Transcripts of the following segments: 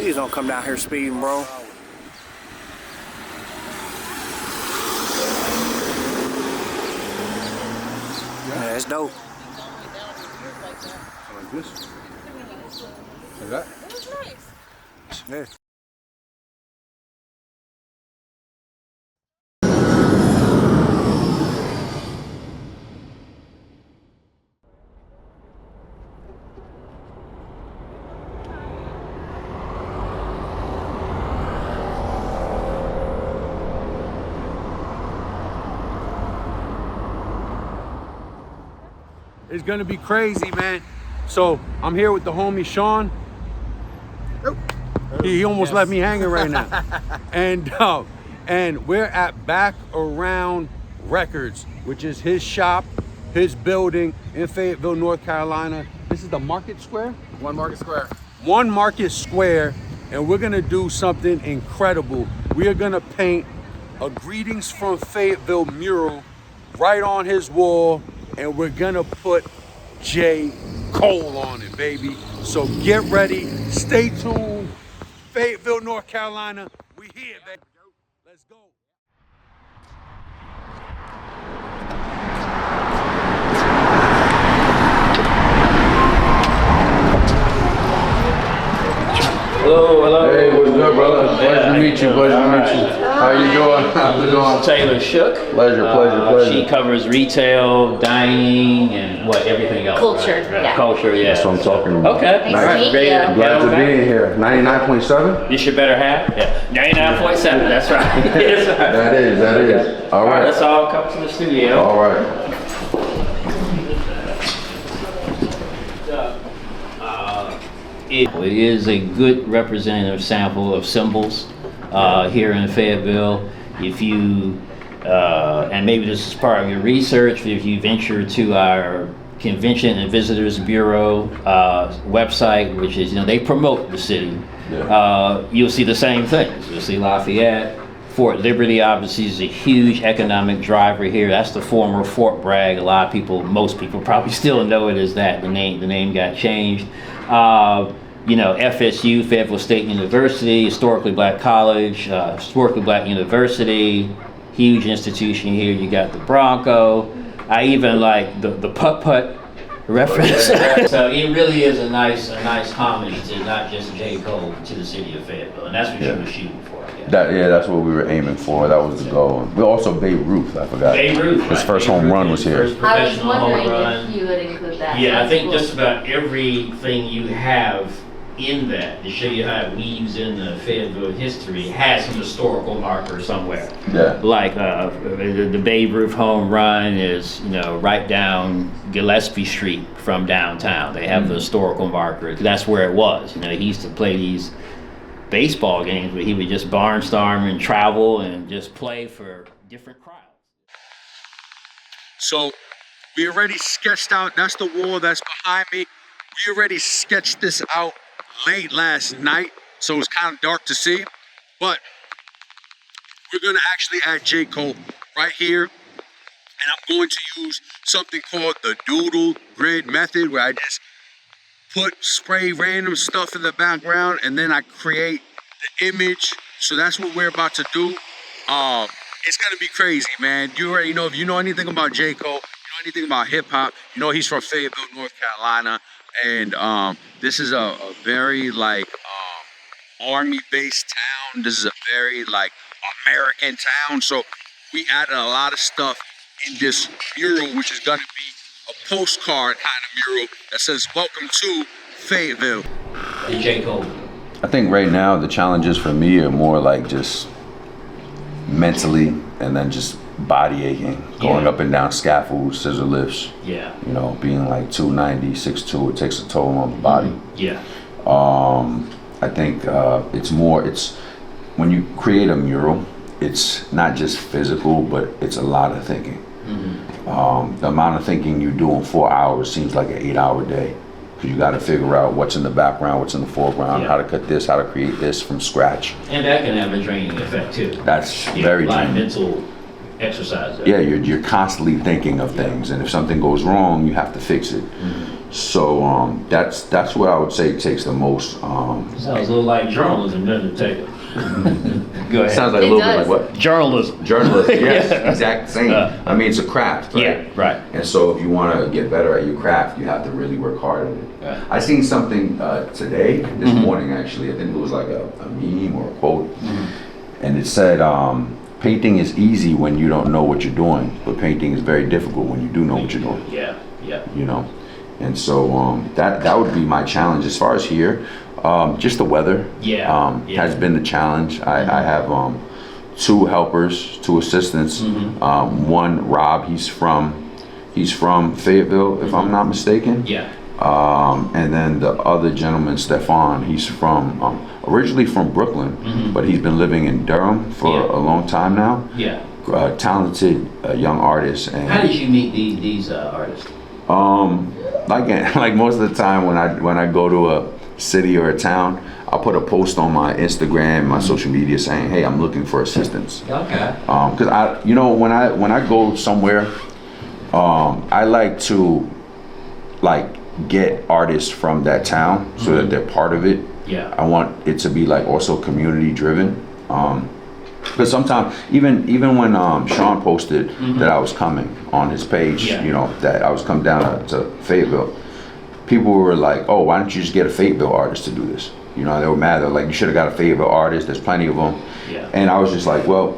Please don't come down here speeding, bro. Yeah, that's dope. Like this? Like that? It was nice. Yeah. It's gonna be crazy, man. So I'm here with the homie Sean. He almost left me hanging right now. And we're at Back Around Records, which is his shop, his building in Fayetteville, North Carolina. This is the Market Square? One Market Square. One Market Square, and we're gonna do something incredible. We are gonna paint a Greetings from Fayetteville mural right on his wall, and we're gonna put JCole on it, baby. So get ready, stay tuned. Fayetteville, North Carolina, we here, baby. Let's go. Hello, hello. Hey, what's good, brother? Pleasure to meet you. Pleasure to meet you. How you doing? How's it going? Taylor Shook. Pleasure. She covers retail, dining, and what, everything else. Culture, right? yeah. Culture, yeah. That's what I'm talking about. Okay. Nice to meet Great. you. Glad to Okay. be here. 99.7? This your better half? Yeah. 99.7, that's right. That's right. That is. All right. Let's all come to the studio. All right. It is a good representative sample of symbols here in Fayetteville. If you, and maybe this is part of your research, if you venture to our Convention and Visitors Bureau website, which is, they promote the city, you'll see the same things. You'll see Lafayette. Fort Liberty obviously is a huge economic driver here. That's the former Fort Bragg. A lot of people, most people probably still know it as that. The name got changed. FSU, Fayetteville State University, historically black college, historically black university, huge institution here. You got the Bronco. I even like the putt-putt reference. So it really is a nice homage to not just JCole, to the city of Fayetteville, and that's what you were shooting for. That's what we were aiming for. That was the goal. We also Babe Ruth, I forgot. Babe Ruth. His first home run was here. I was wondering if you would include that. Yeah, I think That's just about everything you have in that to show you how it weaves in the Fayetteville history has some historical marker somewhere. Yeah. Like the Babe Ruth home run is, right down Gillespie Street from downtown. They have the historical marker. That's where it was. He used to play these baseball games where he would just barnstorm and travel and just play for different crowds. So we already sketched out, that's the wall that's behind me. We already sketched this out late last night, so it's kind of dark to see, but we're gonna actually add JCole right here, and I'm going to use something called the doodle grid method, where I just spray random stuff in the background, and then I create the image. So that's what we're about to do. It's gonna be crazy, man. You already know, if you know anything about JCole, you know anything about hip hop, he's from Fayetteville, North Carolina, and this is a very army-based town. This is a very American town. So we added a lot of stuff in this mural, which is gonna be a postcard kind of mural that says "Welcome to Fayetteville." And JCole. I think right now the challenges for me are more like just mentally, and then just body aching, going up and down scaffolds, scissor lifts. Yeah. Being 290, 6'2", it takes a toll on the body. Yeah. I think it's when you create a mural, it's not just physical, but it's a lot of thinking. The amount of thinking you do in 4 hours seems like an 8-hour day, because you got to figure out what's in the background, what's in the foreground, how to cut this, how to create this from scratch. And that can have a draining effect too. That's very a lot of draining. mental exercise that. Yeah, you're constantly thinking of things, and if something goes wrong, you have to fix it. So that's what I would say takes the most. Sounds a little like journalism, doesn't it, Taylor? Go ahead. Sounds like a It little does. bit like what? Journalism. Journalism, yes, Yeah. exact same. I mean, it's a craft, right? Yeah, right. And so if you want to get better at your craft, you have to really work hard at it. Right. I seen something today, this morning actually. I think it was like a meme or a quote, and it said, "Painting is easy when you don't know what you're doing, but painting is very difficult when you do know what you're doing." Yeah, yeah. You know, and so that would be my challenge as far as here. Just the weather. Yeah. Has been the challenge. I have 2 helpers, 2 assistants. One, Rob, he's from Fayetteville, if I'm not mistaken. Yeah. And then the other gentleman, Stefan, he's from originally from Brooklyn, but he's been living in Durham for Yeah. a long time now. Yeah. Talented young artist. And How did you meet these artists? like most of the time when I go to a city or a town, I'll put a post on my Instagram, my social media saying, "Hey, I'm looking for assistance." Okay. Because when I go somewhere, I like to get artists from that town so that they're part of it. Yeah. I want it to be like also community driven. Because sometimes even when Sean posted that I was coming on his page, Yeah. you know, that I was coming down to Fayetteville, people were like, "Oh, why don't you just get a Fayetteville artist to do this?" You know, they were mad. They're like, "You should have got a Fayetteville artist. There's plenty of them." Yeah. And I was just like, "Well,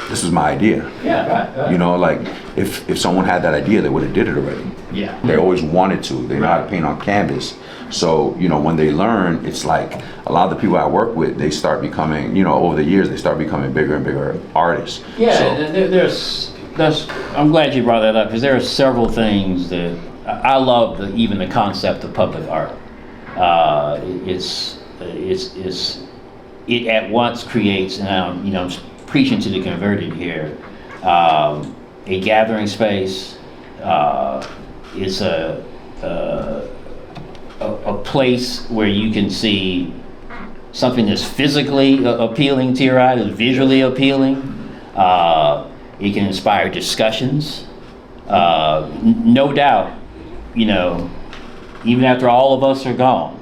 this was my idea." Yeah, right. You know, like if someone had that idea, they would have did it already. Yeah. They always wanted to. They know how to paint on canvas. So, you know, when they learn, it's like a lot of the people I work with, they start becoming, you know, over the years, they start becoming bigger and bigger artists. Yeah, So, I'm glad you brought that up because there are several things that I love. Even the concept of public art. It at once creates, and I'm preaching to the converted here, a gathering space. It's a place where you can see something that's physically appealing to your eye, that's visually appealing. It can inspire discussions. No doubt, even after all of us are gone,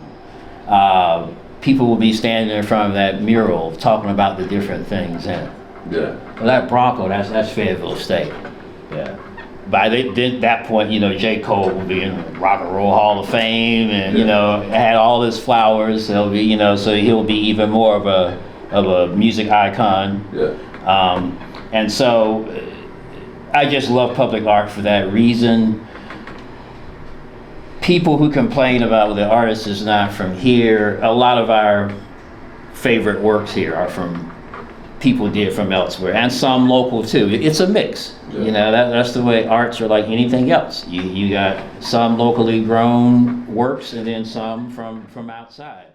people will be standing in front of that mural talking about the different things in it. yeah. Well, that Bronco, that's Fayetteville State. Yeah. By that point, JCole will be in the Rock and Roll Hall of Fame, and had all his flowers. He'll be, so he'll be even more of a music icon. Yeah. And so, I just love public art for that reason. People who complain about the artist is not from here. A lot of our favorite works here are from people did from elsewhere, and some local too. It's a mix. Yeah. That's the way arts are like anything else. You got some locally grown works, and then some from outside.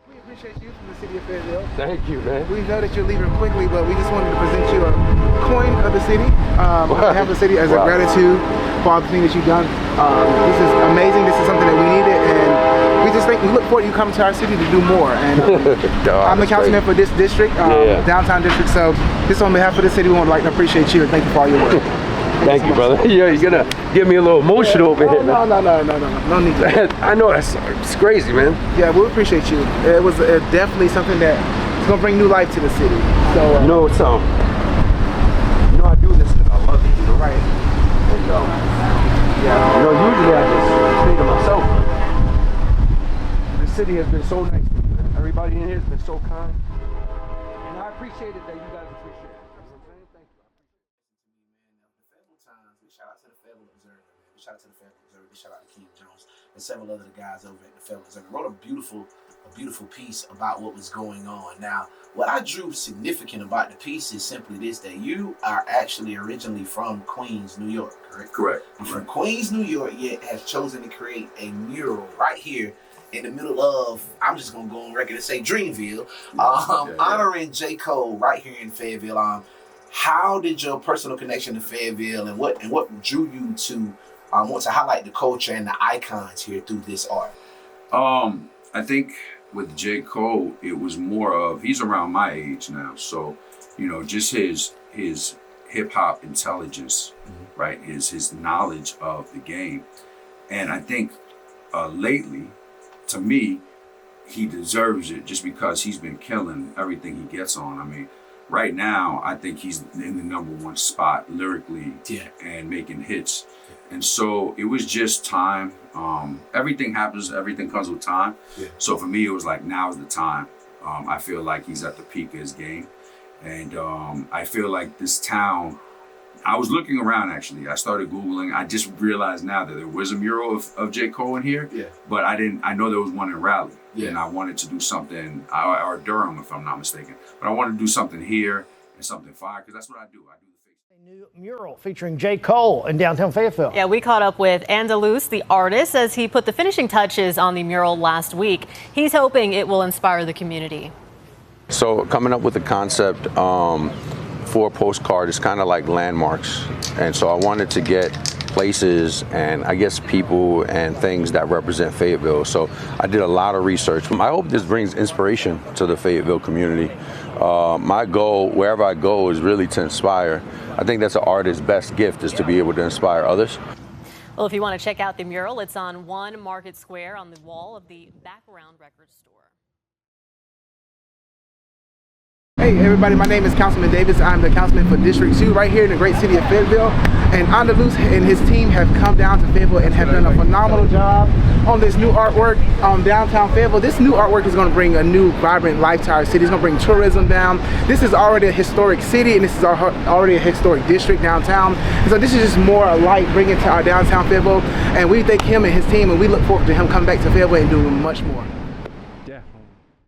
We appreciate you from the city of Fayetteville. Thank you, man. We know that you're leaving quickly, but we just wanted to present you a coin of the city, on behalf of the city, as a gratitude for all the things that you've done. This is amazing. This is something that we needed, and we just we look forward to you coming to our city to do more. And I'm the councilman for this district, downtown district. So just on behalf of the city, we would like to appreciate you and thank you for all your work. Thank you, brother. Yeah, you're gonna get me a little emotional over here. No need to. I know it's crazy, man. Yeah, we appreciate you. It was definitely something that is gonna bring new life to the city. So You know it's you know I do this because I love it. You know, right. And Yeah. you know, usually I just stay to myself. But the city has been so nice to me. Everybody in here has been so kind, and I appreciate it that you guys appreciate it. You know what I'm saying? Thank you. Shout out to the Fayetteville Observer, man. Shout out to the Fayetteville Observer. Shout out to King Jones and several other guys over at the Fayetteville Observer. Wrote a beautiful piece about what was going on. Now, what I drew significant about the piece is simply this: that you are actually originally from Queens, New York, correct? Correct. You're from Queens, New York, yet has chosen to create a mural right here in the middle of, I'm just gonna go on record and say Dreamville, honoring JCole right here in Fayetteville. How did your personal connection to Fayetteville and what drew you to want to highlight the culture and the icons here through this art? I think with JCole, it was more of, he's around my age now, so you know, just his hip hop intelligence, right, is his knowledge of the game, and I think lately, to me, he deserves it just because he's been killing everything he gets on. I mean, right now, I think he's in the #1 spot lyrically and making hits. And so it was just time. Everything happens, everything comes with time. Yeah. So for me, it was like, now's the time. I feel like he's at the peak of his game. And I feel like this town, I was looking around actually. I started Googling. I just realized now that there was a mural of JCole in here. Yeah. But I know there was one in Raleigh. Yeah. And I wanted to do something, or Durham if I'm not mistaken. But I wanted to do something here and something fire, because that's what I do. I do the face. A new mural featuring JCole in downtown Fayetteville. Yeah, we caught up with Andaluz, the artist, as he put the finishing touches on the mural last week. He's hoping it will inspire the community. So coming up with a concept for a postcard is kind of like landmarks. And so I wanted to get places and I guess people and things that represent Fayetteville. So I did a lot of research. I hope this brings inspiration to the Fayetteville community. My goal, wherever I go, is really to inspire. I think that's an artist's best gift, is to be able to inspire others. Well, if you want to check out the mural, it's on 1 Market Square on the wall of the Background Record Store. Hey everybody, my name is Councilman Davis. I'm the councilman for District 2 right here in the great city of Fayetteville. And Andaluz and his team have come down to Fayetteville and have done a phenomenal job on this new artwork downtown Fayetteville. This new artwork is going to bring a new vibrant life to our city. It's going to bring tourism down. This is already a historic city and this is already a historic district downtown. And so this is just more light bringing to our downtown Fayetteville. And we thank him and his team, and we look forward to him coming back to Fayetteville and doing much more.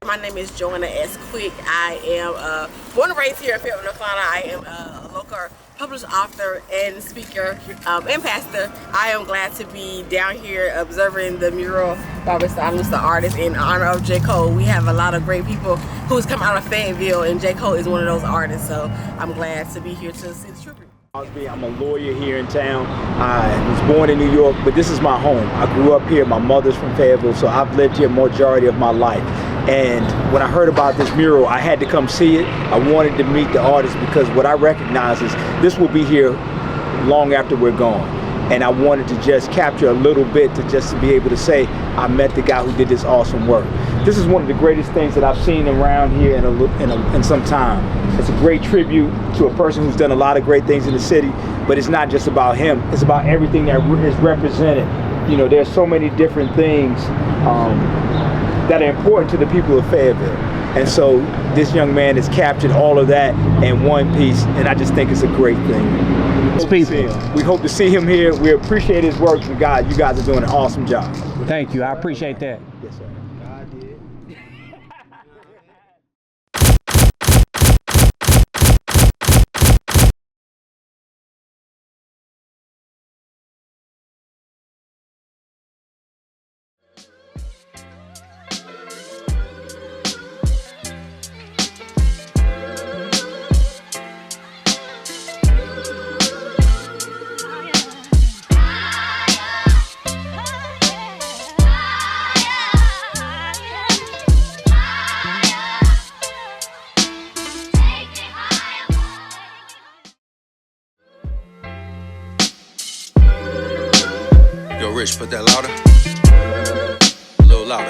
My name is Joanna S. Quick. I am born and raised here in Fayetteville, North Carolina. I am a local published author and speaker and pastor. I am glad to be down here observing the mural by Mr. Andaluz, the artist, in honor of JCole. We have a lot of great people who's come out of Fayetteville, and JCole is one of those artists. So I'm glad to be here to see the tribute. I'm a lawyer here in town. I was born in New York, but this is my home. I grew up here. My mother's from Fayetteville, so I've lived here majority of my life. And when I heard about this mural, I had to come see it. I wanted to meet the artist because what I recognize is this will be here long after we're gone. And I wanted to just capture a little bit to be able to say, I met the guy who did this awesome work. This is one of the greatest things that I've seen around here in some time. It's a great tribute to a person who's done a lot of great things in the city, but it's not just about him, it's about everything that is represented. You know, there's so many different things that are important to the people of Fayetteville. And so this young man has captured all of that in one piece, and I just think it's a great thing. We hope to see him here. We appreciate his work, and God, you guys are doing an awesome job. Thank you, I appreciate that. Yes, sir. Just put that louder. A little louder.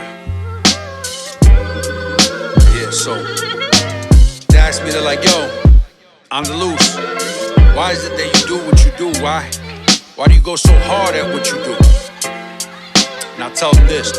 Yeah, so they asked me, they're like, yo, Andaluz, why is it that you do what you do? Why do you go so hard at what you do? And I tell them this.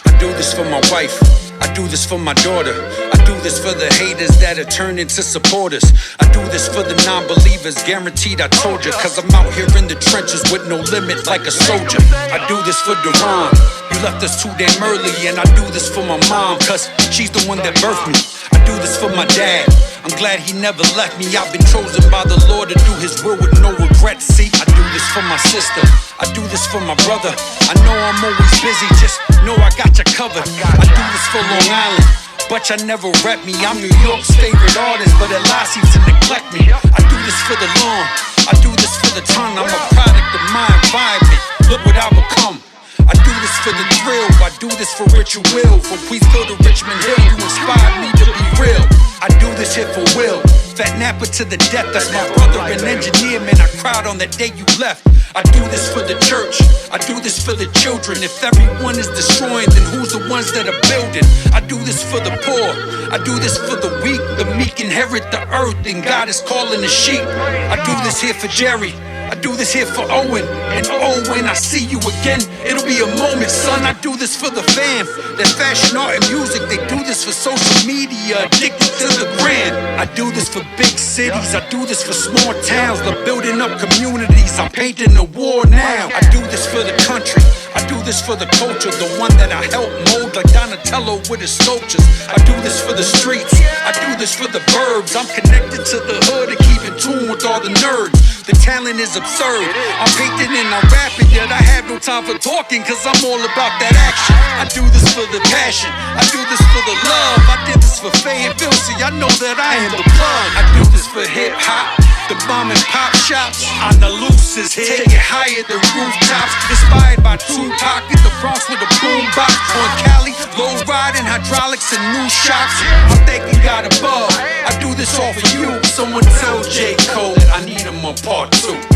I do this for my wife. I do this for my daughter. I do this for the haters that are turned into supporters. I do this for the non-believers, guaranteed I told you. Cause I'm out here in the trenches with no limit like a soldier. I do this for Duran. You left us too damn early. And I do this for my mom, cause she's the one that birthed me. I do this for my dad. I'm glad he never left me. I've been chosen by the Lord to do his will with no regrets. See, I do this for my sister. I do this for my brother. I know I'm always busy, just know I got you covered. I do this for Long Island, but you never rep me. I'm New York's favorite artist, but it lies seem to neglect me. I do this for the lawn. I do this for the ton. I'm a product of my environment. Look what I've become. I do this for the thrill, I do this for Richard Will. From Queensville to Richmond Hill, you inspired me to be real. I do this here for Will, Fat Napper to the death. That's my brother, an engineer, man, I cried on that day you left. I do this for the church, I do this for the children. If everyone is destroying, then who's the ones that are building? I do this for the poor, I do this for the weak. The meek inherit the earth, and God is calling the sheep. I do this here for Jerry, I do this here for Owen. And oh, when I see you again, it'll be a moment, son. I do this for the fam, that fashion, art, and music. They do this for social media, addicted to the grand. I do this for big cities, I do this for small towns. They're building up communities, I'm painting the war now. I do this for the country, I do this for the culture. The one that I help mold like Donatello with his sculptures. I do this for the streets, I do this for the burbs. I'm connected to the hood and keep in tune with all the nerds. The talent is absurd. I'm painting and I'm rapping, yet I have no time for talking, cause I'm all about that action. I do this for the passion, I do this for the love. I did this for Fayetteville, see I know that I am the plug. I do this for hip hop, the bomb and pop shops. Andaluz is here, take it higher than rooftops. Inspired by Tupac, in the Bronx with a boombox. On Cali, low riding, hydraulics and new shops. I'm thanking God above, I do this all for you. Someone tell JCole I need him on part 2.